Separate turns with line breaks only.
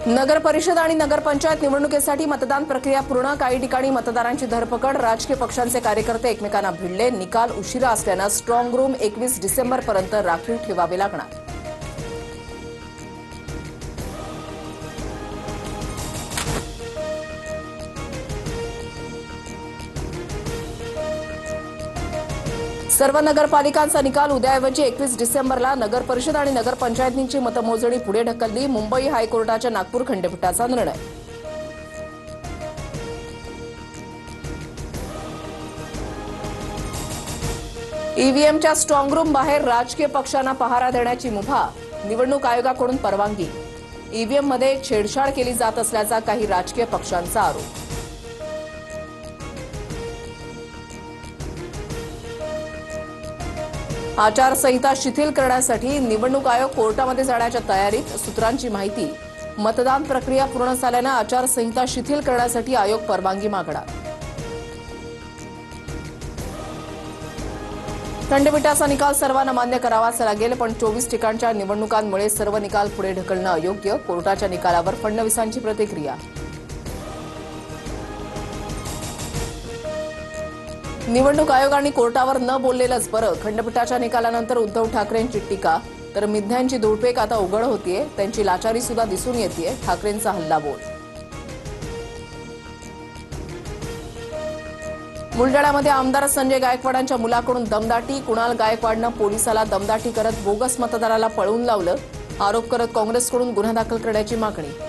नगर परिषद आणि नगरपंचायत निवडणुकीसाठी मतदान प्रक्रिया पूर्ण. काही ठिकाणी मतदारांची धरपकड. राजकीय पक्षांचे कार्यकर्ते एकमेकांना भिडले. निकाल उशिरा असल्यानं स्ट्रॉंग रूम 21 डिसेंबरपर्यंत राखीव ठेवावे लागणार. सर्व नगरपालिकांचा निकाल उद्याऐवजी 21 डिसेंबरला. नगर परिषद आणि नगरपंचायतींची मतमोजणी पुढे ढकलली. मुंबई हायकोर्टाच्या नागपूर खंडपीठाचा निर्णय. ईव्हीएमच्या स्ट्रॉंग रूम बाहेर राजकीय पक्षांना पहारा देण्याची मुभा. निवडणूक आयोगाकडून परवानगी. ईव्हीएममध्ये छेडछाड केली जात असल्याचा काही राजकीय पक्षांचा आरोप. आचारसंहिता शिथिल करण्यासाठी निवडणूक आयोग कोर्टामध्ये जाण्याच्या तयारीत. सूत्रांची माहिती. मतदान प्रक्रिया पूर्ण झाल्यानं आचारसंहिता शिथिल करण्यासाठी आयोग परवानगी मागणार. खंडपीठाचा निकाल सर्वांना मान्य करावाच लागेल, पण 24 ठिकाणच्या निवडणुकांमुळे सर्व निकाल पुढे ढकलणं अयोग्य. कोर्टाच्या निकालावर फडणवीसांची प्रतिक्रिया. निवडणूक आयोग आणि कोर्टावर न बोललेलंच बरं. खंडपीठाच्या निकालानंतर उद्धव ठाकरेंची टीका. तर मिथ्यांची धुळपेक आता उघड होतीये. त्यांची लाचारी सुद्धा दिसून येतेय. ठाकरेंचा हल्लाबोल. बुलडाण्यामध्ये आमदार संजय गायकवाडांच्या मुलाकडून दमदाटी. कुणाल गायकवाडनं पोलिसाला दमदाटी करत बोगस मतदाराला पळवून लावलं. आरोप करत काँग्रेसकडून गुन्हा दाखल करण्याची मागणी.